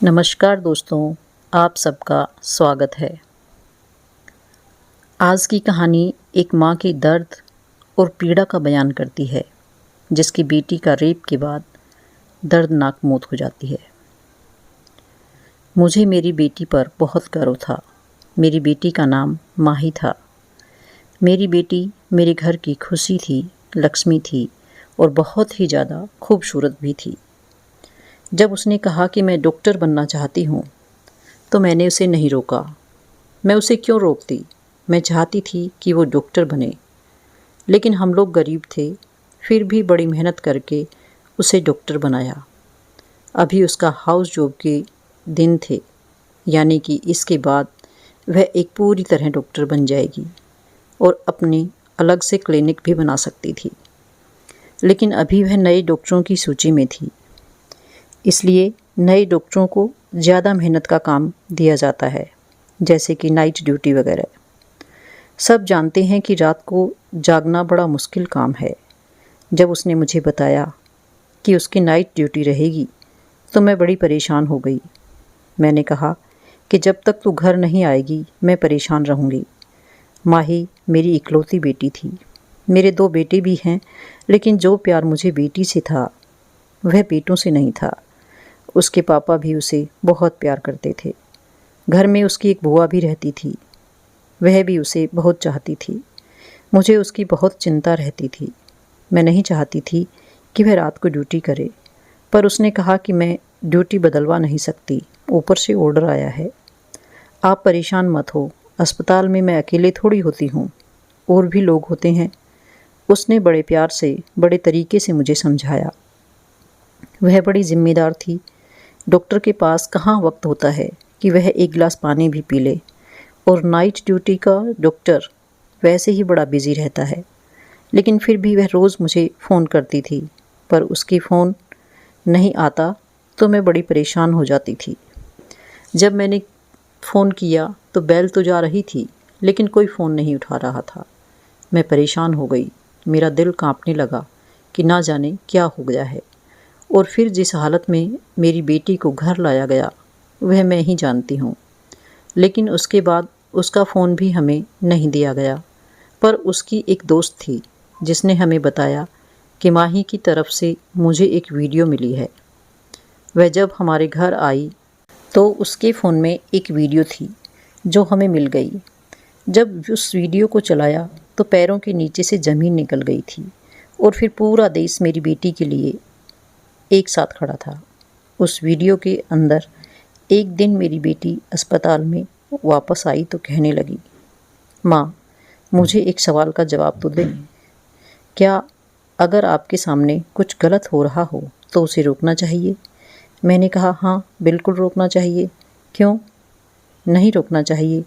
नमस्कार दोस्तों, आप सबका स्वागत है। आज की कहानी एक माँ की दर्द और पीड़ा का बयान करती है, जिसकी बेटी का रेप के बाद दर्दनाक मौत हो जाती है। मुझे मेरी बेटी पर बहुत गर्व था। मेरी बेटी का नाम माही था। मेरी बेटी मेरे घर की खुशी थी, लक्ष्मी थी और बहुत ही ज़्यादा खूबसूरत भी थी। जब उसने कहा कि मैं डॉक्टर बनना चाहती हूँ, तो मैंने उसे नहीं रोका। मैं उसे क्यों रोकती? मैं चाहती थी कि वो डॉक्टर बने, लेकिन हम लोग गरीब थे, फिर भी बड़ी मेहनत करके उसे डॉक्टर बनाया। अभी उसका हाउस जॉब के दिन थे, यानी कि इसके बाद वह एक पूरी तरह डॉक्टर बन जाएगी और अपनी अलग से क्लिनिक भी बना सकती थी। लेकिन अभी वह नए डॉक्टरों की सूची में थी, इसलिए नए डॉक्टरों को ज़्यादा मेहनत का काम दिया जाता है, जैसे कि नाइट ड्यूटी वगैरह। सब जानते हैं कि रात को जागना बड़ा मुश्किल काम है। जब उसने मुझे बताया कि उसकी नाइट ड्यूटी रहेगी, तो मैं बड़ी परेशान हो गई। मैंने कहा कि जब तक तू घर नहीं आएगी, मैं परेशान रहूँगी। माही मेरी इकलौती बेटी थी। मेरे 2 बेटे भी हैं, लेकिन जो प्यार मुझे बेटी से था, वह बेटों से नहीं था। उसके पापा भी उसे बहुत प्यार करते थे। घर में उसकी एक बुआ भी रहती थी, वह भी उसे बहुत चाहती थी। मुझे उसकी बहुत चिंता रहती थी। मैं नहीं चाहती थी कि वह रात को ड्यूटी करे, पर उसने कहा कि मैं ड्यूटी बदलवा नहीं सकती, ऊपर से ऑर्डर आया है। आप परेशान मत हो, अस्पताल में मैं अकेले थोड़ी होती हूँ, और भी लोग होते हैं। उसने बड़े प्यार से, बड़े तरीके से मुझे समझाया। वह बड़ी जिम्मेदार थी। डॉक्टर के पास कहाँ वक्त होता है कि वह एक गिलास पानी भी पी ले, और नाइट ड्यूटी का डॉक्टर वैसे ही बड़ा बिजी रहता है। लेकिन फिर भी वह रोज़ मुझे फ़ोन करती थी, पर उसकी फ़ोन नहीं आता तो मैं बड़ी परेशान हो जाती थी। जब मैंने फ़ोन किया तो बेल तो जा रही थी, लेकिन कोई फ़ोन नहीं उठा रहा था। मैं परेशान हो गई। मेरा दिल कांपने लगा कि ना जाने क्या हो गया है। और फिर जिस हालत में मेरी बेटी को घर लाया गया, वह मैं ही जानती हूँ। लेकिन उसके बाद उसका फ़ोन भी हमें नहीं दिया गया, पर उसकी एक दोस्त थी जिसने हमें बताया कि माही की तरफ से मुझे एक वीडियो मिली है। वह जब हमारे घर आई तो उसके फ़ोन में एक वीडियो थी जो हमें मिल गई। जब उस वीडियो को चलाया तो पैरों के नीचे से ज़मीन निकल गई थी, और फिर पूरा देश मेरी बेटी के लिए एक साथ खड़ा था। उस वीडियो के अंदर एक दिन मेरी बेटी अस्पताल में वापस आई तो कहने लगी, माँ, मुझे एक सवाल का जवाब तो दें। क्या अगर आपके सामने कुछ गलत हो रहा हो तो उसे रोकना चाहिए? मैंने कहा, हाँ, बिल्कुल रोकना चाहिए। क्यों नहीं रोकना चाहिए?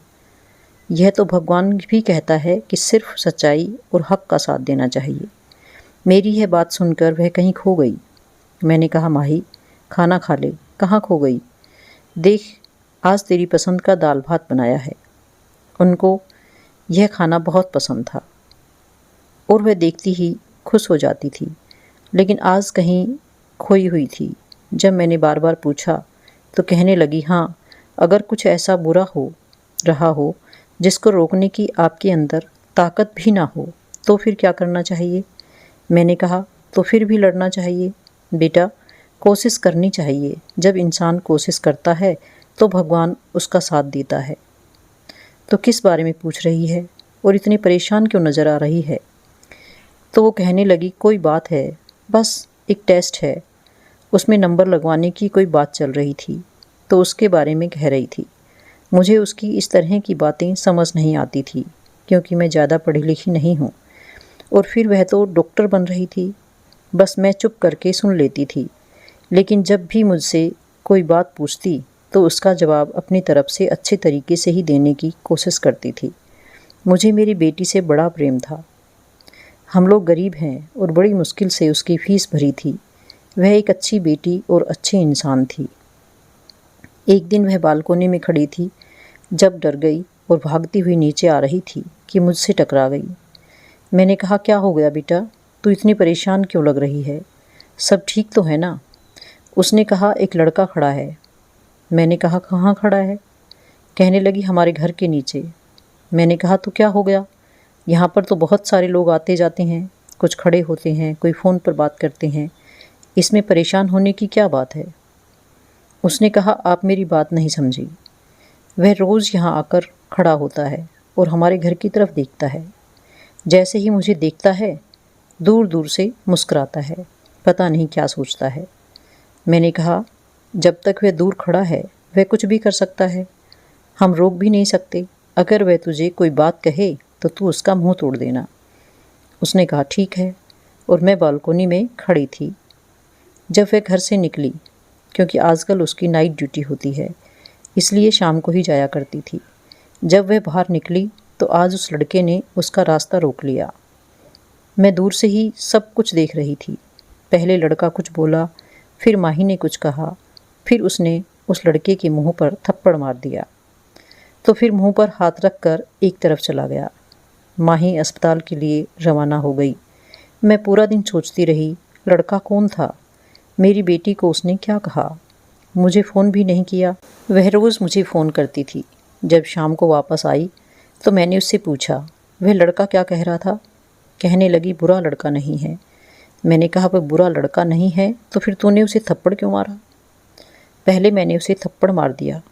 यह तो भगवान भी कहता है कि सिर्फ सच्चाई और हक का साथ देना चाहिए। मेरी यह बात सुनकर वह कहीं खो गई। मैंने कहा, माही, खाना खा ले। कहाँ खो गई? देख, आज तेरी पसंद का दाल भात बनाया है। उनको यह खाना बहुत पसंद था और वह देखती ही खुश हो जाती थी, लेकिन आज कहीं खोई हुई थी। जब मैंने बार बार पूछा तो कहने लगी, हाँ, अगर कुछ ऐसा बुरा हो रहा हो जिसको रोकने की आपके अंदर ताकत भी ना हो, तो फिर क्या करना चाहिए? मैंने कहा, तो फिर भी लड़ना चाहिए। बेटा, कोशिश करनी चाहिए। जब इंसान कोशिश करता है तो भगवान उसका साथ देता है। तो किस बारे में पूछ रही है और इतनी परेशान क्यों नज़र आ रही है? तो वो कहने लगी, कोई बात है, बस एक टेस्ट है। उसमें नंबर लगवाने की कोई बात चल रही थी, तो उसके बारे में कह रही थी। मुझे उसकी इस तरह की बातें समझ नहीं आती थी, क्योंकि मैं ज़्यादा पढ़ी लिखी नहीं हूँ, और फिर वह तो डॉक्टर बन रही थी। बस मैं चुप करके सुन लेती थी। लेकिन जब भी मुझसे कोई बात पूछती तो उसका जवाब अपनी तरफ से अच्छे तरीके से ही देने की कोशिश करती थी। मुझे मेरी बेटी से बड़ा प्रेम था। हम लोग गरीब हैं और बड़ी मुश्किल से उसकी फ़ीस भरी थी। वह एक अच्छी बेटी और अच्छी इंसान थी। एक दिन वह बालकोनी में खड़ी थी जब डर गई और भागती हुई नीचे आ रही थी कि मुझसे टकरा गई। मैंने कहा, क्या हो गया बेटा, तू इतनी परेशान क्यों लग रही है? सब ठीक तो है ना? उसने कहा, एक लड़का खड़ा है। मैंने कहा कहाँ खड़ा है? कहने लगी हमारे घर के नीचे। मैंने कहा तो क्या हो गया? यहाँ पर तो बहुत सारे लोग आते जाते हैं, कुछ खड़े होते हैं, कोई फ़ोन पर बात करते हैं, इसमें परेशान होने की क्या बात है? उसने कहा आप मेरी बात नहीं समझी। वह रोज़ यहाँ आकर खड़ा होता है और हमारे घर की तरफ देखता है। जैसे ही मुझे देखता है दूर दूर से मुस्कुराता है, पता नहीं क्या सोचता है। मैंने कहा जब तक वह दूर खड़ा है वह कुछ भी कर सकता है, हम रोक भी नहीं सकते। अगर वह तुझे कोई बात कहे तो तू उसका मुंह तोड़ देना। उसने कहा ठीक है, और मैं बालकोनी में खड़ी थी। जब वह घर से निकली, क्योंकि आजकल उसकी नाइट ड्यूटी होती है इसलिए शाम को ही जाया करती थी, जब वह बाहर निकली तो आज उस लड़के ने उसका रास्ता रोक लिया। मैं दूर से ही सब कुछ देख रही थी। पहले लड़का कुछ बोला, फिर माही ने कुछ कहा, फिर उसने उस लड़के के मुंह पर थप्पड़ मार दिया, तो फिर मुंह पर हाथ रख कर एक तरफ चला गया। माही अस्पताल के लिए रवाना हो गई। मैं पूरा दिन सोचती रही लड़का कौन था, मेरी बेटी को उसने क्या कहा। मुझे फ़ोन भी नहीं किया। वह रोज़ मुझे फ़ोन करती थी। जब शाम को वापस आई तो मैंने उससे पूछा वह लड़का क्या कह रहा था। कहने लगी बुरा लड़का नहीं है। मैंने कहा वह बुरा लड़का नहीं है तो फिर तूने उसे थप्पड़ क्यों मारा? पहले मैंने उसे थप्पड़ मार दिया,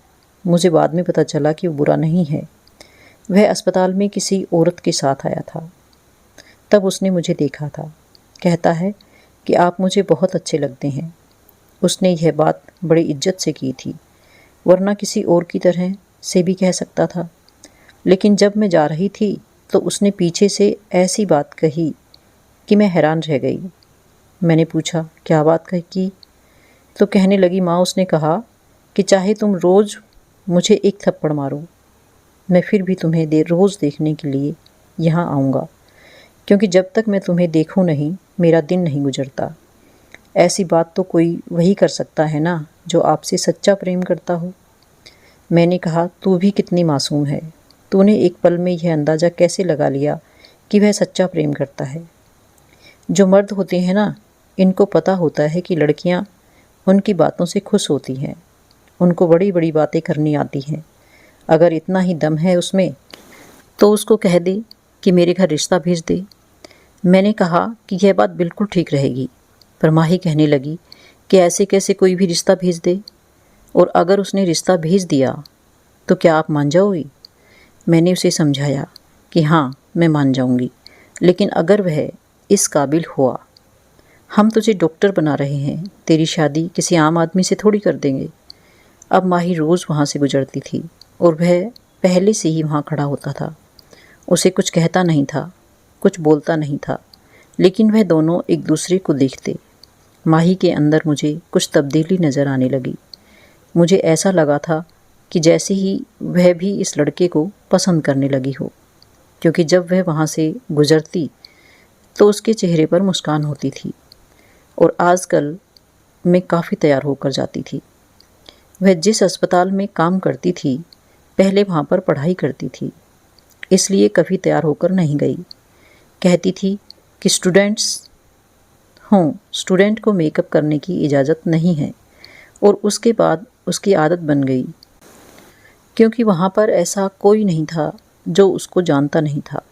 मुझे बाद में पता चला कि वो बुरा नहीं है। वह अस्पताल में किसी औरत के साथ आया था, तब उसने मुझे देखा था। कहता है कि आप मुझे बहुत अच्छे लगते हैं। उसने यह बात बड़ी इज्जत से की थी, वरना किसी और की तरह से भी कह सकता था। लेकिन जब मैं जा रही थी तो उसने पीछे से ऐसी बात कही कि मैं हैरान रह गई। मैंने पूछा क्या बात की? तो कहने लगी माँ उसने कहा कि चाहे तुम रोज़ मुझे एक थप्पड़ मारो, मैं फिर भी तुम्हें रोज़ देखने के लिए यहाँ आऊँगा, क्योंकि जब तक मैं तुम्हें देखूँ नहीं मेरा दिन नहीं गुजरता। ऐसी बात तो कोई वही कर सकता है ना जो आपसे सच्चा प्रेम करता हो। मैंने कहा तू भी कितनी मासूम है, तूने एक पल में यह अंदाज़ा कैसे लगा लिया कि वह सच्चा प्रेम करता है। जो मर्द होते हैं ना, इनको पता होता है कि लड़कियां उनकी बातों से खुश होती हैं, उनको बड़ी बड़ी बातें करनी आती हैं। अगर इतना ही दम है उसमें तो उसको कह दे कि मेरे घर रिश्ता भेज दे। मैंने कहा कि यह बात बिल्कुल ठीक रहेगी, पर माही कहने लगी कि ऐसे कैसे कोई भी रिश्ता भेज दे, और अगर उसने रिश्ता भेज दिया तो क्या आप मान जाओगी? मैंने उसे समझाया कि हाँ मैं मान जाऊंगी, लेकिन अगर वह इस काबिल हुआ। हम तुझे डॉक्टर बना रहे हैं, तेरी शादी किसी आम आदमी से थोड़ी कर देंगे। अब माही रोज़ वहाँ से गुजरती थी और वह पहले से ही वहाँ खड़ा होता था। उसे कुछ कहता नहीं था, कुछ बोलता नहीं था, लेकिन वह दोनों एक दूसरे को देखते। माही के अंदर मुझे कुछ तब्दीली नज़र आने लगी। मुझे ऐसा लगा था कि जैसे ही वह भी इस लड़के को पसंद करने लगी हो, क्योंकि जब वह वहाँ से गुजरती तो उसके चेहरे पर मुस्कान होती थी, और आजकल मैं काफ़ी तैयार होकर जाती थी। वह जिस अस्पताल में काम करती थी पहले वहाँ पर पढ़ाई करती थी, इसलिए कभी तैयार होकर नहीं गई। कहती थी कि स्टूडेंट को मेकअप करने की इजाज़त नहीं है, और उसके बाद उसकी आदत बन गई, क्योंकि वहाँ पर ऐसा कोई नहीं था जो उसको जानता नहीं था।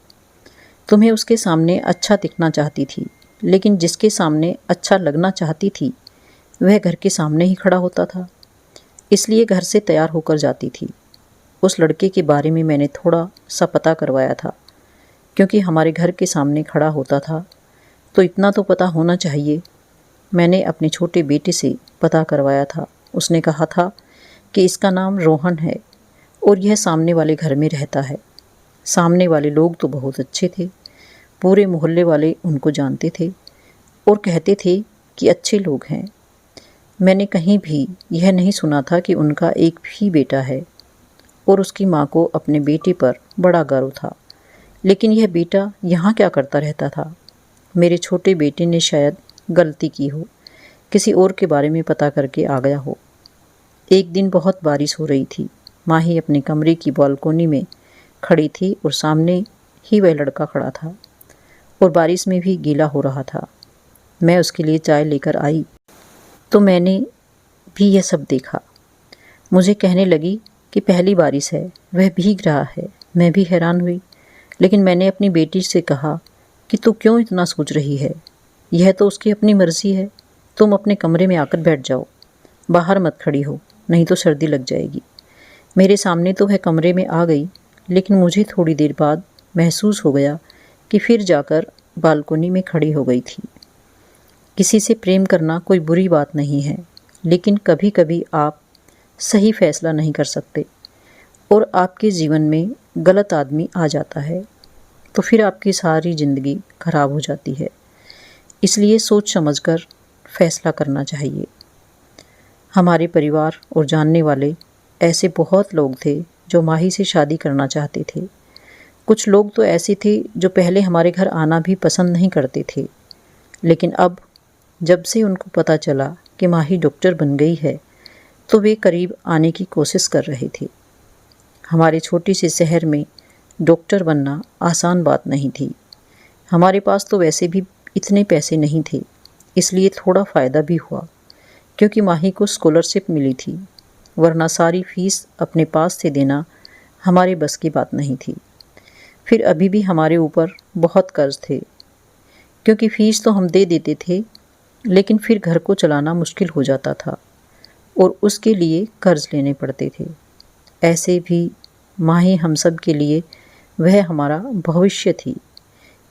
तुम्हें उसके सामने अच्छा दिखना चाहती थी, लेकिन जिसके सामने अच्छा लगना चाहती थी वह घर के सामने ही खड़ा होता था, इसलिए घर से तैयार होकर जाती थी। उस लड़के के बारे में मैंने थोड़ा सा पता करवाया था, क्योंकि हमारे घर के सामने खड़ा होता था तो इतना तो पता होना चाहिए। मैंने अपने छोटे बेटे से पता करवाया था। उसने कहा था कि इसका नाम रोहन है और यह सामने वाले घर में रहता है। सामने वाले लोग तो बहुत अच्छे थे, पूरे मोहल्ले वाले उनको जानते थे और कहते थे कि अच्छे लोग हैं। मैंने कहीं भी यह नहीं सुना था कि उनका एक भी बेटा है, और उसकी माँ को अपने बेटे पर बड़ा गर्व था। लेकिन यह बेटा यहाँ क्या करता रहता था? मेरे छोटे बेटे ने शायद गलती की हो, किसी और के बारे में पता करके आ गया हो। एक दिन बहुत बारिश हो रही थी। माही अपने कमरे की बालकोनी में खड़ी थी और सामने ही वह लड़का खड़ा था, और बारिश में भी गीला हो रहा था। मैं उसके लिए चाय लेकर आई तो मैंने भी यह सब देखा। मुझे कहने लगी कि पहली बारिश है, वह भीग रहा है। मैं भी हैरान हुई, लेकिन मैंने अपनी बेटी से कहा कि तू क्यों इतना सोच रही है, यह तो उसकी अपनी मर्ज़ी है। तुम अपने कमरे में आकर बैठ जाओ, बाहर मत खड़ी हो, नहीं तो सर्दी लग जाएगी। मेरे सामने तो वह कमरे में आ गई, लेकिन मुझे थोड़ी देर बाद महसूस हो गया कि फिर जाकर बालकोनी में खड़ी हो गई थी। किसी से प्रेम करना कोई बुरी बात नहीं है, लेकिन कभी कभी आप सही फैसला नहीं कर सकते और आपके जीवन में गलत आदमी आ जाता है, तो फिर आपकी सारी ज़िंदगी खराब हो जाती है। इसलिए सोच समझकर फैसला करना चाहिए। हमारे परिवार और जानने वाले ऐसे बहुत लोग थे जो माही से शादी करना चाहते थे। कुछ लोग तो ऐसे थे जो पहले हमारे घर आना भी पसंद नहीं करते थे, लेकिन अब जब से उनको पता चला कि माही डॉक्टर बन गई है, तो वे करीब आने की कोशिश कर रहे थे। हमारे छोटे से शहर में डॉक्टर बनना आसान बात नहीं थी। हमारे पास तो वैसे भी इतने पैसे नहीं थे, इसलिए थोड़ा फ़ायदा भी हुआ क्योंकि माही को स्कॉलरशिप मिली थी, वरना सारी फीस अपने पास से देना हमारे बस की बात नहीं थी। फिर अभी भी हमारे ऊपर बहुत कर्ज थे, क्योंकि फ़ीस तो हम दे देते थे, लेकिन फिर घर को चलाना मुश्किल हो जाता था और उसके लिए कर्ज लेने पड़ते थे। ऐसे भी माही हम सब के लिए वह हमारा भविष्य थी,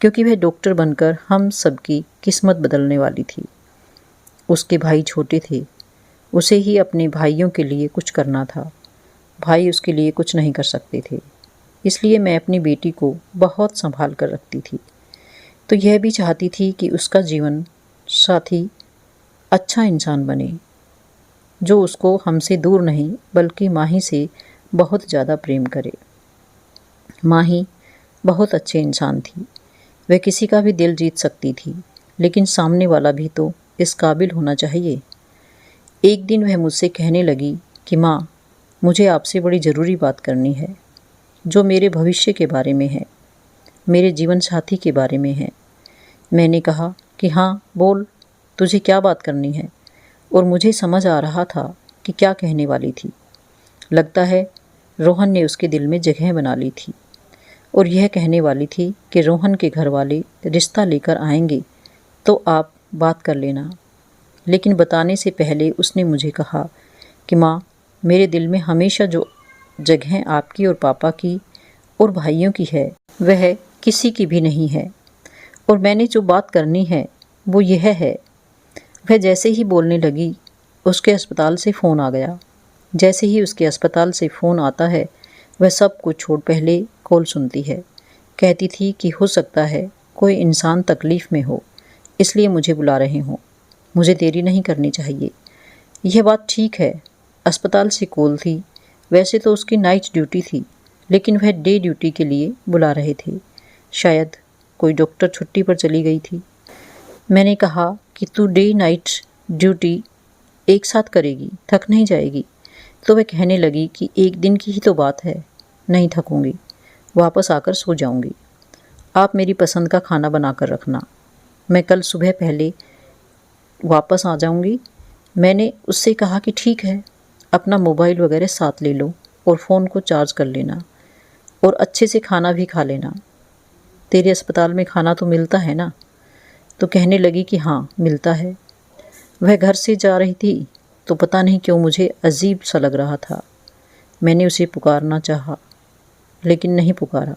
क्योंकि वह डॉक्टर बनकर हम सब की किस्मत बदलने वाली थी। उसके भाई छोटे थे, उसे ही अपने भाइयों के लिए कुछ करना था। भाई उसके लिए कुछ नहीं कर सकते थे, इसलिए मैं अपनी बेटी को बहुत संभाल कर रखती थी। तो यह भी चाहती थी कि उसका जीवन साथी अच्छा इंसान बने, जो उसको हमसे दूर नहीं बल्कि माही से बहुत ज़्यादा प्रेम करे। माही बहुत अच्छे इंसान थी, वह किसी का भी दिल जीत सकती थी, लेकिन सामने वाला भी तो इस काबिल होना चाहिए। एक दिन वह मुझसे कहने लगी कि माँ, मुझे आपसे बड़ी ज़रूरी बात करनी है, जो मेरे भविष्य के बारे में है, मेरे जीवन साथी के बारे में है। मैंने कहा कि हाँ बोल, तुझे क्या बात करनी है, और मुझे समझ आ रहा था कि क्या कहने वाली थी। लगता है रोहन ने उसके दिल में जगह बना ली थी और यह कहने वाली थी कि रोहन के घर वाले रिश्ता लेकर आएंगे तो आप बात कर लेना। लेकिन बताने से पहले उसने मुझे कहा कि माँ, मेरे दिल में हमेशा जो जगह आपकी और पापा की और भाइयों की है, वह किसी की भी नहीं है, और मैंने जो बात करनी है वो यह है। वह जैसे ही बोलने लगी, उसके अस्पताल से फ़ोन आ गया। जैसे ही उसके अस्पताल से फ़ोन आता है, वह सब कुछ छोड़ पहले कॉल सुनती है। कहती थी कि हो सकता है कोई इंसान तकलीफ़ में हो, इसलिए मुझे बुला रहे हों, मुझे देरी नहीं करनी चाहिए। यह बात ठीक है, अस्पताल से कॉल थी। वैसे तो उसकी नाइट ड्यूटी थी, लेकिन वह डे ड्यूटी के लिए बुला रहे थे। शायद कोई डॉक्टर छुट्टी पर चली गई थी। मैंने कहा कि तू डे नाइट ड्यूटी एक साथ करेगी, थक नहीं जाएगी? तो वह कहने लगी कि एक दिन की ही तो बात है, नहीं थकूंगी, वापस आकर सो जाऊंगी। आप मेरी पसंद का खाना बना कर रखना, मैं कल सुबह पहले वापस आ जाऊंगी। मैंने उससे कहा कि ठीक है, अपना मोबाइल वगैरह साथ ले लो और फ़ोन को चार्ज कर लेना और अच्छे से खाना भी खा लेना। तेरे अस्पताल में खाना तो मिलता है ना? तो कहने लगी कि हाँ मिलता है। वह घर से जा रही थी तो पता नहीं क्यों मुझे अजीब सा लग रहा था। मैंने उसे पुकारना चाहा, लेकिन नहीं पुकारा,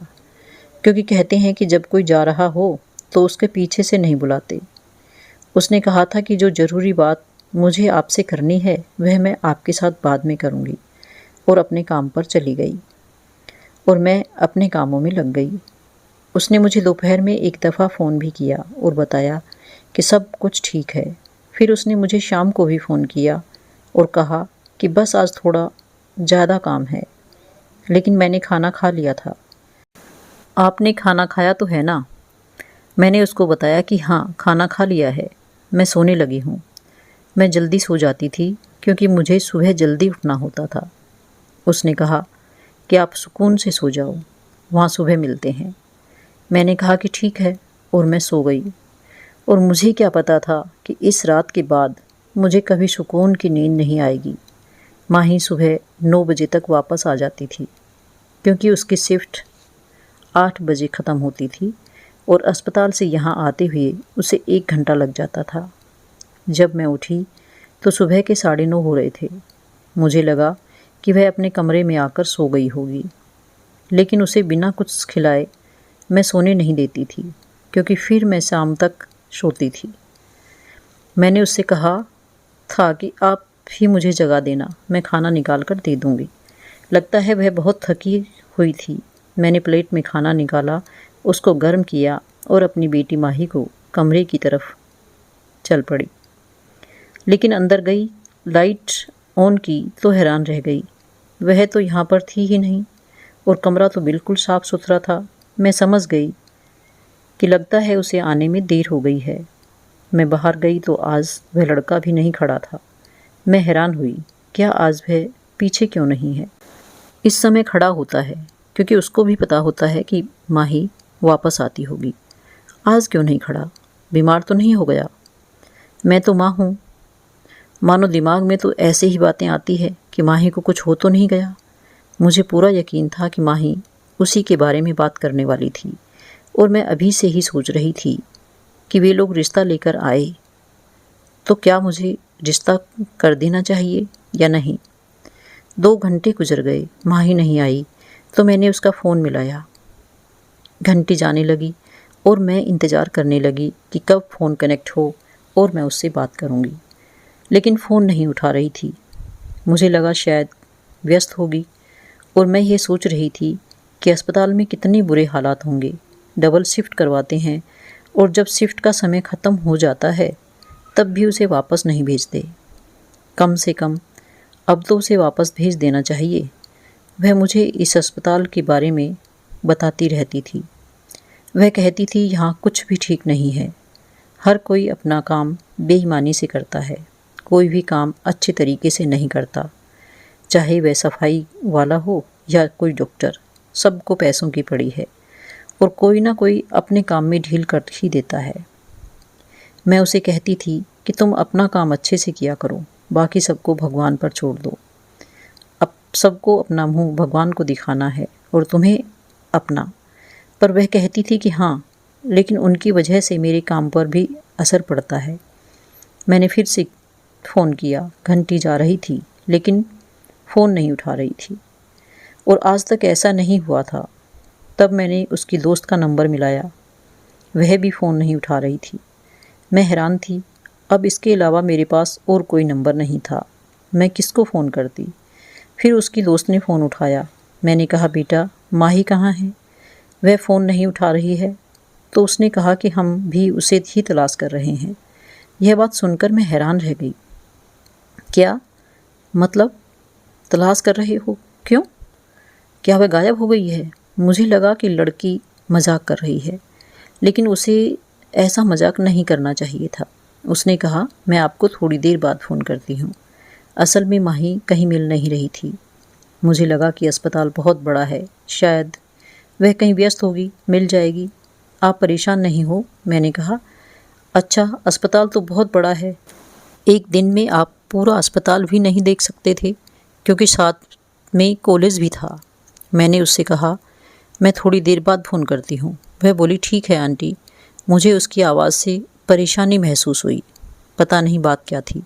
क्योंकि कहते हैं कि जब कोई जा रहा हो तो उसके पीछे से नहीं बुलाते। उसने कहा था कि जो ज़रूरी बात मुझे आपसे करनी है वह मैं आपके साथ बाद में करूँगी, और अपने काम पर चली गई और मैं अपने कामों में लग गई। उसने मुझे दोपहर में एक दफ़ा फ़ोन भी किया और बताया कि सब कुछ ठीक है। फिर उसने मुझे शाम को भी फ़ोन किया और कहा कि बस आज थोड़ा ज़्यादा काम है, लेकिन मैंने खाना खा लिया था। आपने खाना खाया तो है ना? मैंने उसको बताया कि हाँ खाना खा लिया है, मैं सोने लगी हूँ। मैं जल्दी सो जाती थी क्योंकि मुझे सुबह जल्दी उठना होता था। उसने कहा कि आप सुकून से सो जाओ, वहाँ सुबह मिलते हैं। मैंने कहा कि ठीक है, और मैं सो गई। और मुझे क्या पता था कि इस रात के बाद मुझे कभी सुकून की नींद नहीं आएगी। माही सुबह 9 बजे तक वापस आ जाती थी, क्योंकि उसकी शिफ्ट 8 बजे ख़त्म होती थी और अस्पताल से यहाँ आते हुए उसे 1 घंटा लग जाता था। जब मैं उठी तो सुबह के 9:30 हो रहे थे। मुझे लगा कि वह अपने कमरे में आकर सो गई होगी, लेकिन उसे बिना कुछ खिलाए मैं सोने नहीं देती थी, क्योंकि फिर मैं शाम तक सोती थी। मैंने उससे कहा था कि आप ही मुझे जगा देना, मैं खाना निकाल कर दे दूँगी। लगता है वह बहुत थकी हुई थी। मैंने प्लेट में खाना निकाला, उसको गर्म किया और अपनी बेटी माही को कमरे की तरफ चल पड़ी। लेकिन अंदर गई, लाइट ऑन की तो हैरान रह गई। वह तो यहाँ पर थी ही नहीं और कमरा तो बिल्कुल साफ़ सुथरा था। मैं समझ गई कि लगता है उसे आने में देर हो गई है। मैं बाहर गई तो आज वह लड़का भी नहीं खड़ा था। मैं हैरान हुई, क्या आज वह पीछे क्यों नहीं है? इस समय खड़ा होता है, क्योंकि उसको भी पता होता है कि माही वापस आती होगी। आज क्यों नहीं खड़ा? बीमार तो नहीं हो गया? मैं तो माँ हूँ। मानो दिमाग में तो ऐसे ही बातें आती है कि माही को कुछ हो तो नहीं गया। मुझे पूरा यकीन था कि माही उसी के बारे में बात करने वाली थी और मैं अभी से ही सोच रही थी कि वे लोग रिश्ता लेकर आए तो क्या मुझे रिश्ता कर देना चाहिए या नहीं। 2 घंटे गुजर गए, माही नहीं आई तो मैंने उसका फ़ोन मिलाया। घंटी जाने लगी और मैं इंतज़ार करने लगी कि कब फ़ोन कनेक्ट हो और मैं उससे बात करूँगी, लेकिन फ़ोन नहीं उठा रही थी। मुझे लगा शायद व्यस्त होगी और मैं ये सोच रही थी कि अस्पताल में कितने बुरे हालात होंगे। डबल शिफ्ट करवाते हैं और जब शिफ्ट का समय ख़त्म हो जाता है तब भी उसे वापस नहीं भेजते। कम से कम अब तो उसे वापस भेज देना चाहिए। वह मुझे इस अस्पताल के बारे में बताती रहती थी। वह कहती थी यहाँ कुछ भी ठीक नहीं है। हर कोई अपना काम बेईमानी से करता है। कोई भी काम अच्छे तरीके से नहीं करता, चाहे वह सफाई वाला हो या कोई डॉक्टर। सबको पैसों की पड़ी है और कोई ना कोई अपने काम में ढील कर ही देता है। मैं उसे कहती थी कि तुम अपना काम अच्छे से किया करो, बाकी सबको भगवान पर छोड़ दो। अब सबको अपना मुंह भगवान को दिखाना है और तुम्हें अपना। पर वह कहती थी कि हाँ, लेकिन उनकी वजह से मेरे काम पर भी असर पड़ता है। मैंने फिर से फ़ोन किया। घंटी जा रही थी लेकिन फ़ोन नहीं उठा रही थी और आज तक ऐसा नहीं हुआ था। तब मैंने उसकी दोस्त का नंबर मिलाया, वह भी फ़ोन नहीं उठा रही थी। मैं हैरान थी। अब इसके अलावा मेरे पास और कोई नंबर नहीं था। मैं किसको फ़ोन करती? फिर उसकी दोस्त ने फ़ोन उठाया। मैंने कहा, बेटा माही कहाँ है? वह फ़ोन नहीं उठा रही है। तो उसने कहा कि हम भी उसे ही तलाश कर रहे हैं। यह बात सुनकर मैं हैरान रह गई। क्या मतलब तलाश कर रहे हो? क्यों? क्या वह गायब हो गई है? मुझे लगा कि लड़की मजाक कर रही है, लेकिन उसे ऐसा मजाक नहीं करना चाहिए था। उसने कहा, मैं आपको थोड़ी देर बाद फ़ोन करती हूँ। असल में माही कहीं मिल नहीं रही थी। मुझे लगा कि अस्पताल बहुत बड़ा है, शायद वह कहीं व्यस्त होगी, मिल जाएगी। आप परेशान नहीं हो? मैंने कहा, अच्छा अस्पताल तो बहुत बड़ा है। एक दिन में आप पूरा अस्पताल भी नहीं देख सकते थे, क्योंकि साथ में कॉलेज भी था। मैंने उससे कहा, मैं थोड़ी देर बाद फ़ोन करती हूँ। वह बोली, ठीक है आंटी। मुझे उसकी आवाज़ से परेशानी महसूस हुई। पता नहीं बात क्या थी।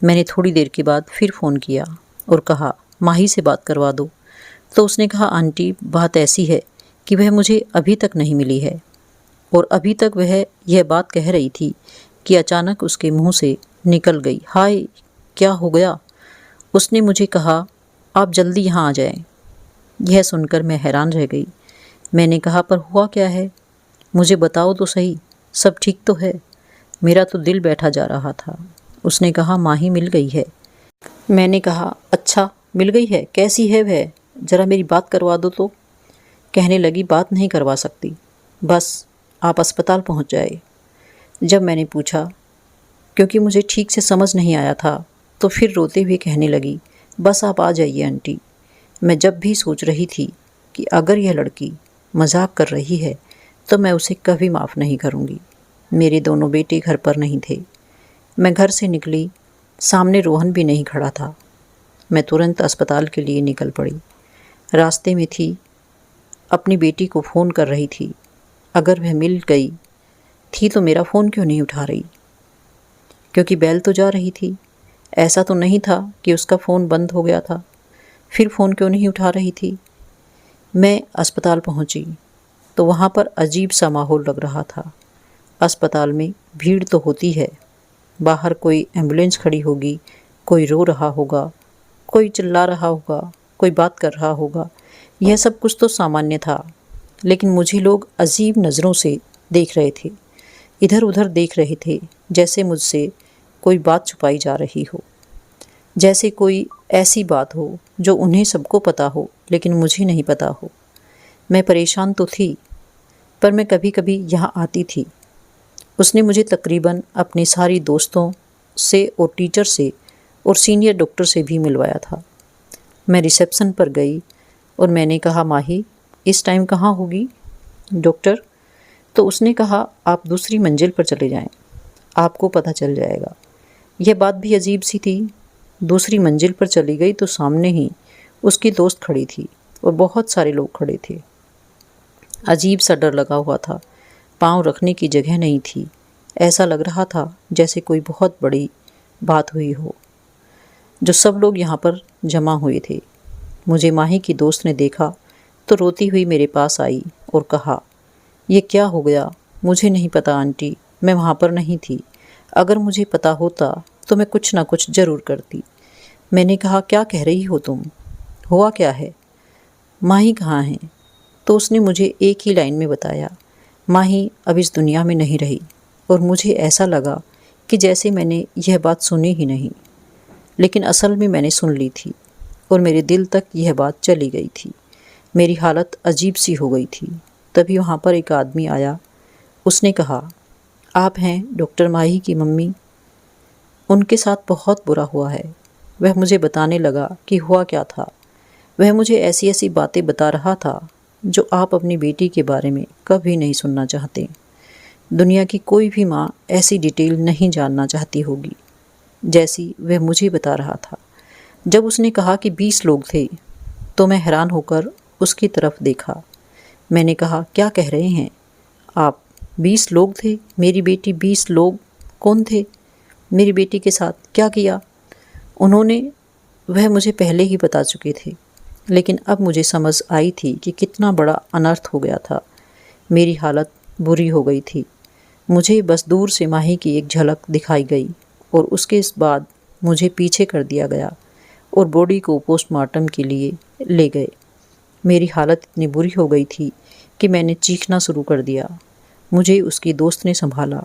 मैंने थोड़ी देर के बाद फिर फ़ोन किया और कहा, माही से बात करवा दो। तो उसने कहा, आंटी बात ऐसी है कि वह मुझे अभी तक नहीं मिली है। और अभी तक वह यह बात कह रही थी कि अचानक उसके मुंह से निकल गई, हाय क्या हो गया? उसने मुझे कहा, आप जल्दी यहाँ आ जाएं। यह सुनकर मैं हैरान रह गई। मैंने कहा, पर हुआ क्या है? मुझे बताओ तो सही, सब ठीक तो है? मेरा तो दिल बैठा जा रहा था। उसने कहा, माही मिल गई है। मैंने कहा, अच्छा मिल गई है? कैसी है वह? ज़रा मेरी बात करवा दो तो। कहने लगी, बात नहीं करवा सकती, बस आप अस्पताल पहुंच जाए। जब मैंने पूछा, क्योंकि मुझे ठीक से समझ नहीं आया था, तो फिर रोते हुए कहने लगी, बस आप आ जाइए आंटी। मैं जब भी सोच रही थी कि अगर यह लड़की मजाक कर रही है तो मैं उसे कभी माफ़ नहीं करूँगी। मेरे दोनों बेटे घर पर नहीं थे। मैं घर से निकली, सामने रोहन भी नहीं खड़ा था। मैं तुरंत अस्पताल के लिए निकल पड़ी। रास्ते में थी, अपनी बेटी को फ़ोन कर रही थी। अगर वह मिल गई थी तो मेरा फ़ोन क्यों नहीं उठा रही? क्योंकि बेल तो जा रही थी। ऐसा तो नहीं था कि उसका फ़ोन बंद हो गया था। फिर फ़ोन क्यों नहीं उठा रही थी? मैं अस्पताल पहुंची तो वहाँ पर अजीब सा माहौल लग रहा था। अस्पताल में भीड़ तो होती है, बाहर कोई एम्बुलेंस खड़ी होगी, कोई रो रहा होगा, कोई चिल्ला रहा होगा, कोई बात कर रहा होगा। यह सब कुछ तो सामान्य था, लेकिन मुझे लोग अजीब नज़रों से देख रहे थे, इधर उधर देख रहे थे, जैसे मुझसे कोई बात छुपाई जा रही हो, जैसे कोई ऐसी बात हो जो उन्हें सबको पता हो लेकिन मुझे नहीं पता हो। मैं परेशान तो थी, पर मैं कभी कभी यहाँ आती थी। उसने मुझे तकरीबन अपने सारी दोस्तों से और टीचर से और सीनियर डॉक्टर से भी मिलवाया था। मैं रिसेप्शन पर गई और मैंने कहा, माही इस टाइम कहाँ होगी डॉक्टर? तो उसने कहा, आप दूसरी मंजिल पर चले जाएं, आपको पता चल जाएगा। यह बात भी अजीब सी थी। दूसरी मंजिल पर चली गई तो सामने ही उसकी दोस्त खड़ी थी और बहुत सारे लोग खड़े थे। अजीब सा डर लगा हुआ था, पाँव रखने की जगह नहीं थी। ऐसा लग रहा था जैसे कोई बहुत बड़ी बात हुई हो। जो सब लोग यहाँ पर जमा हुए थे। मुझे माही की दोस्त ने देखा तो रोती हुई मेरे पास आई और कहा, ये क्या हो गया? मुझे नहीं पता आंटी, मैं वहाँ पर नहीं थी। अगर मुझे पता होता तो मैं कुछ ना कुछ ज़रूर करती। मैंने कहा, क्या कह रही हो तुम? हुआ क्या है? माही कहाँ है? तो उसने मुझे एक ही लाइन में बताया, माही अब इस दुनिया में नहीं रही। और मुझे ऐसा लगा कि जैसे मैंने यह बात सुनी ही नहीं, लेकिन असल में मैंने सुन ली थी और मेरे दिल तक यह बात चली गई थी। मेरी हालत अजीब सी हो गई थी। तभी वहाँ पर एक आदमी आया। उसने कहा, आप हैं डॉक्टर माही की मम्मी? उनके साथ बहुत बुरा हुआ है। वह मुझे बताने लगा कि हुआ क्या था। वह मुझे ऐसी ऐसी बातें बता रहा था जो आप अपनी बेटी के बारे में कभी नहीं सुनना चाहते। दुनिया की कोई भी माँ ऐसी डिटेल नहीं जानना चाहती होगी जैसी वह मुझे बता रहा था। जब उसने कहा कि 20 लोग थे तो मैं हैरान होकर उसकी तरफ देखा। मैंने कहा, क्या कह रहे हैं आप? 20 लोग थे? मेरी बेटी 20 लोग कौन थे? मेरी बेटी के साथ क्या किया उन्होंने? वह मुझे पहले ही बता चुके थे, लेकिन अब मुझे समझ आई थी कि कितना बड़ा अनर्थ हो गया था। मेरी हालत बुरी हो गई थी। मुझे बस दूर से माही की एक झलक दिखाई गई और उसके बाद मुझे पीछे कर दिया गया और बॉडी को पोस्टमार्टम के लिए ले गए। मेरी हालत इतनी बुरी हो गई थी कि मैंने चीखना शुरू कर दिया। मुझे उसकी दोस्त ने संभाला।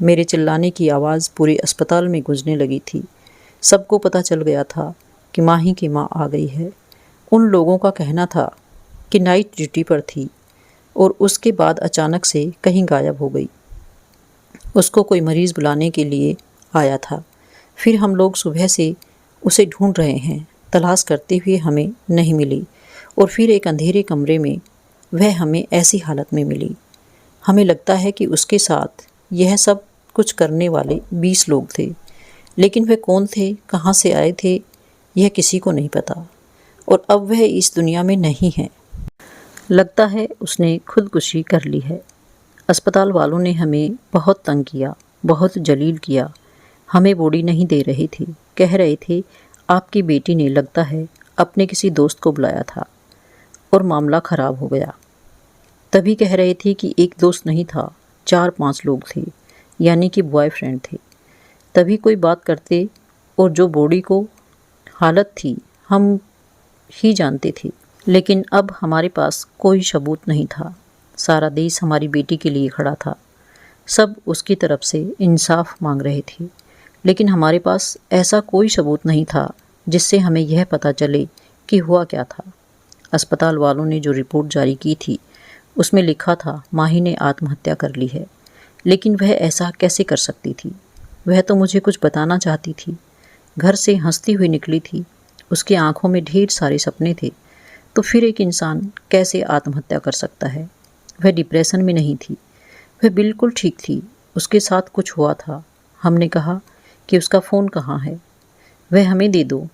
मेरे चिल्लाने की आवाज़ पूरे अस्पताल में गूंजने लगी थी। सबको पता चल गया था कि माही की माँ आ गई है। उन लोगों का कहना था कि नाइट ड्यूटी पर थी और उसके बाद अचानक से कहीं गायब हो गई। उसको कोई मरीज़ बुलाने के लिए आया था। फिर हम लोग सुबह से उसे ढूंढ रहे हैं, तलाश करते हुए हमें नहीं मिली और फिर एक अंधेरे कमरे में वह हमें ऐसी हालत में मिली। हमें लगता है कि उसके साथ यह सब कुछ करने वाले 20 लोग थे, लेकिन वह कौन थे, कहाँ से आए थे, यह किसी को नहीं पता और अब वह इस दुनिया में नहीं है। लगता है उसने खुदकुशी कर ली है। अस्पताल वालों ने हमें बहुत तंग किया, बहुत जलील किया। हमें बॉडी नहीं दे रहे थे। कह रहे थे, आपकी बेटी ने लगता है अपने किसी दोस्त को बुलाया था और मामला ख़राब हो गया। तभी कह रहे थे कि एक दोस्त नहीं था, 4-5 लोग थे, यानी कि बॉयफ्रेंड थे। तभी कोई बात करते और जो बॉडी को हालत थी हम ही जानते थे। लेकिन अब हमारे पास कोई सबूत नहीं था। सारा देश हमारी बेटी के लिए खड़ा था। सब उसकी तरफ से इंसाफ मांग रहे थे, लेकिन हमारे पास ऐसा कोई सबूत नहीं था जिससे हमें यह पता चले कि हुआ क्या था। अस्पताल वालों ने जो रिपोर्ट जारी की थी उसमें लिखा था माही ने आत्महत्या कर ली है, लेकिन वह ऐसा कैसे कर सकती थी? वह तो मुझे कुछ बताना चाहती थी। घर से हंसती हुई निकली थी, उसकी आंखों में ढेर सारे सपने थे। तो फिर एक इंसान कैसे आत्महत्या कर सकता है? वह डिप्रेशन में नहीं थी, वह बिल्कुल ठीक थी। उसके साथ कुछ हुआ था। हमने कहा कि उसका फ़ोन कहाँ है, वह हमें दे दो।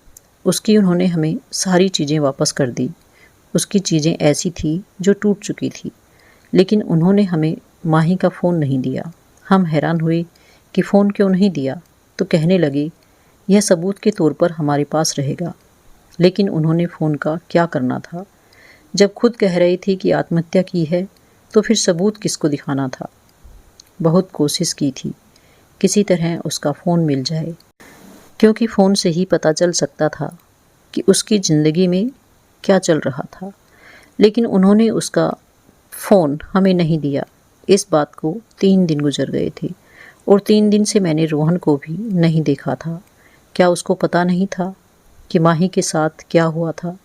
उसकी उन्होंने हमें सारी चीज़ें वापस कर दी। उसकी चीज़ें ऐसी थी जो टूट चुकी थी, लेकिन उन्होंने हमें माही का फ़ोन नहीं दिया। हम हैरान हुए कि फ़ोन क्यों नहीं दिया, तो कहने लगे यह सबूत के तौर पर हमारे पास रहेगा। लेकिन उन्होंने फ़ोन का क्या करना था? जब खुद कह रही थी कि आत्महत्या की है, तो फिर सबूत किसको दिखाना था? बहुत कोशिश की थी किसी तरह उसका फ़ोन मिल जाए, क्योंकि फ़ोन से ही पता चल सकता था कि उसकी ज़िंदगी में क्या चल रहा था। लेकिन उन्होंने उसका फ़ोन हमें नहीं दिया। इस बात को 3 दिन गुजर गए थे और 3 दिन से मैंने रोहन को भी नहीं देखा था। क्या उसको पता नहीं था कि माही के साथ क्या हुआ था?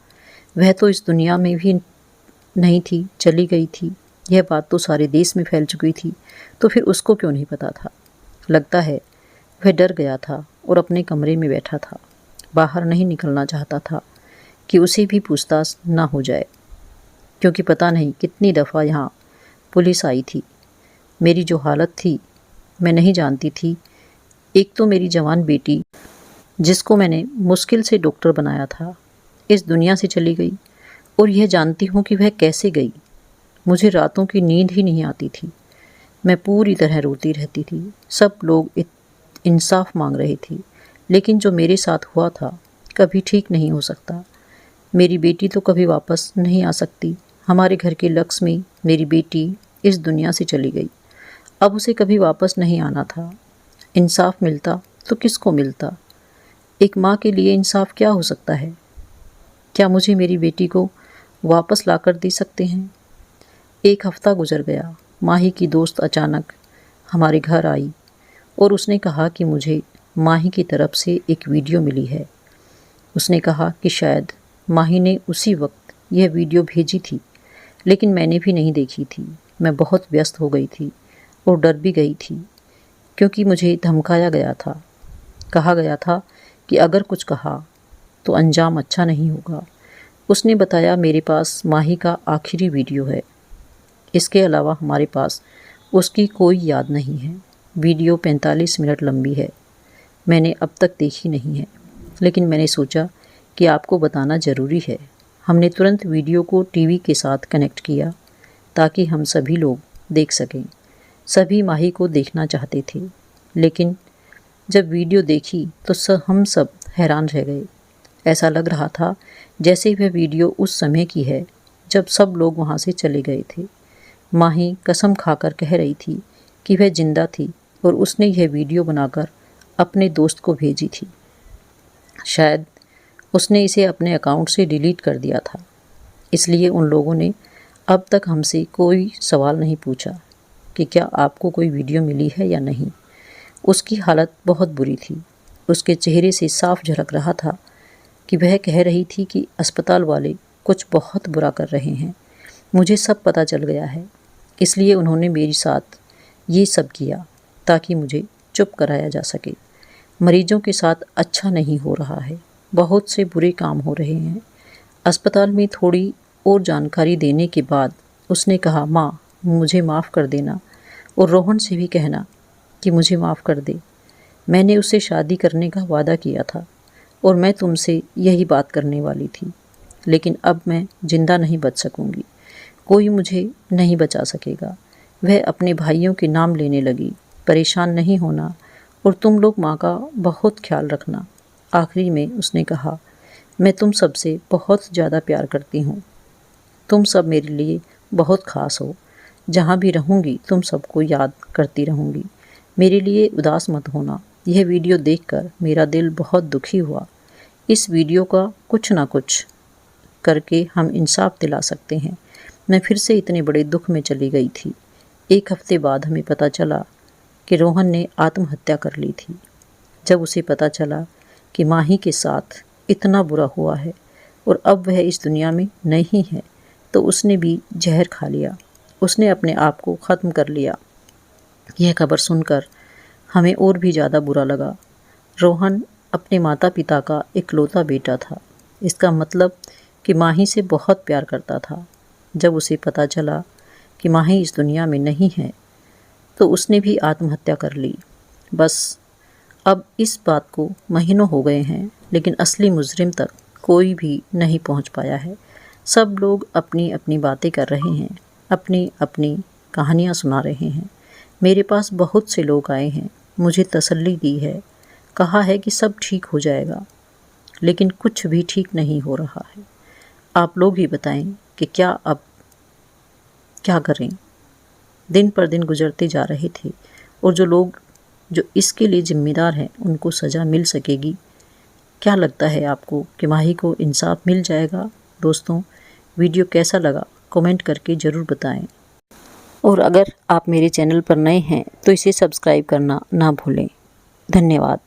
वह तो इस दुनिया में भी नहीं थी, चली गई थी। यह बात तो सारे देश में फैल चुकी थी, तो फिर उसको क्यों नहीं पता था? लगता है वह डर गया था और अपने कमरे में बैठा था। बाहर नहीं निकलना चाहता था कि उसे भी पूछताछ ना हो जाए, क्योंकि पता नहीं कितनी दफ़ा यहाँ पुलिस आई थी। मेरी जो हालत थी मैं नहीं जानती थी। एक तो मेरी जवान बेटी, जिसको मैंने मुश्किल से डॉक्टर बनाया था, इस दुनिया से चली गई, और यह जानती हूँ कि वह कैसे गई। मुझे रातों की नींद ही नहीं आती थी। मैं पूरी तरह रोती रहती थी। सब लोग इंसाफ मांग रहे थे, लेकिन जो मेरे साथ हुआ था कभी ठीक नहीं हो सकता। मेरी बेटी तो कभी वापस नहीं आ सकती। हमारे घर की लक्ष्मी, मेरी बेटी, इस दुनिया से चली गई। अब उसे कभी वापस नहीं आना था। इंसाफ मिलता तो किसको मिलता? एक माँ के लिए इंसाफ क्या हो सकता है? क्या मुझे मेरी बेटी को वापस लाकर दे सकते हैं? 1 हफ्ता गुजर गया। माही की दोस्त अचानक हमारे घर आई और उसने कहा कि मुझे माही की तरफ से एक वीडियो मिली है। उसने कहा कि शायद माही ने उसी वक्त यह वीडियो भेजी थी, लेकिन मैंने भी नहीं देखी थी। मैं बहुत व्यस्त हो गई थी और डर भी गई थी, क्योंकि मुझे धमकाया गया था। कहा गया था कि अगर कुछ कहा तो अंजाम अच्छा नहीं होगा। उसने बताया मेरे पास माही का आखिरी वीडियो है। इसके अलावा हमारे पास उसकी कोई याद नहीं है। वीडियो 45 मिनट लंबी है। मैंने अब तक देखी नहीं है, लेकिन मैंने सोचा कि आपको बताना ज़रूरी है। हमने तुरंत वीडियो को टीवी के साथ कनेक्ट किया ताकि हम सभी लोग देख सकें। सभी माही को देखना चाहते थे, लेकिन जब वीडियो देखी तो हम सब हैरान रह गए। ऐसा लग रहा था जैसे वह वीडियो उस समय की है जब सब लोग वहाँ से चले गए थे। माही कसम खाकर कह रही थी कि वह जिंदा थी और उसने यह वीडियो बनाकर अपने दोस्त को भेजी थी। शायद उसने इसे अपने अकाउंट से डिलीट कर दिया था, इसलिए उन लोगों ने अब तक हमसे कोई सवाल नहीं पूछा कि क्या आपको कोई वीडियो मिली है या नहीं। उसकी हालत बहुत बुरी थी। उसके चेहरे से साफ झलक रहा था कि वह कह रही थी कि अस्पताल वाले कुछ बहुत बुरा कर रहे हैं। मुझे सब पता चल गया है, इसलिए उन्होंने मेरे साथ ये सब किया ताकि मुझे चुप कराया जा सके। मरीजों के साथ अच्छा नहीं हो रहा है, बहुत से बुरे काम हो रहे हैं। अस्पताल में थोड़ी और जानकारी देने के बाद उसने कहा, माँ मुझे माफ़ कर देना और रोहन से भी कहना कि मुझे माफ़ कर दे। मैंने उससे शादी करने का वादा किया था और मैं तुमसे यही बात करने वाली थी, लेकिन अब मैं ज़िंदा नहीं बच सकूंगी। कोई मुझे नहीं बचा सकेगा। वह अपने भाइयों के नाम लेने लगी। परेशान नहीं होना और तुम लोग माँ का बहुत ख्याल रखना। आखिरी में उसने कहा, मैं तुम सबसे बहुत ज़्यादा प्यार करती हूँ। तुम सब मेरे लिए बहुत ख़ास हो। जहाँ भी रहूँगी तुम सबको याद करती रहूँगी। मेरे लिए उदास मत होना। यह वीडियो देखकर मेरा दिल बहुत दुखी हुआ। इस वीडियो का कुछ ना कुछ करके हम इंसाफ दिला सकते हैं। मैं फिर से इतने बड़े दुख में चली गई थी। 1 हफ्ते बाद हमें पता चला कि रोहन ने आत्महत्या कर ली थी। जब उसे पता चला कि माही के साथ इतना बुरा हुआ है और अब वह इस दुनिया में नहीं है, तो उसने भी जहर खा लिया। उसने अपने आप को ख़त्म कर लिया। यह खबर सुनकर हमें और भी ज़्यादा बुरा लगा। रोहन अपने माता पिता का इकलौता बेटा था। इसका मतलब कि माही से बहुत प्यार करता था। जब उसे पता चला कि माही इस दुनिया में नहीं है, तो उसने भी आत्महत्या कर ली। बस अब इस बात को महीनों हो गए हैं लेकिन असली मुजरिम तक कोई भी नहीं पहुंच पाया है। सब लोग अपनी अपनी बातें कर रहे हैं, अपनी अपनी कहानियाँ सुना रहे हैं। मेरे पास बहुत से लोग आए हैं, मुझे तसल्ली दी है, कहा है कि सब ठीक हो जाएगा, लेकिन कुछ भी ठीक नहीं हो रहा है। आप लोग ही बताएं कि अब क्या करें। दिन पर दिन गुजरते जा रहे थे और जो लोग जो इसके लिए ज़िम्मेदार हैं उनको सज़ा मिल सकेगी। क्या लगता है आपको कि माही को इंसाफ मिल जाएगा? दोस्तों, वीडियो कैसा लगा कमेंट करके ज़रूर बताएं और अगर आप मेरे चैनल पर नए हैं तो इसे सब्सक्राइब करना ना भूलें। धन्यवाद।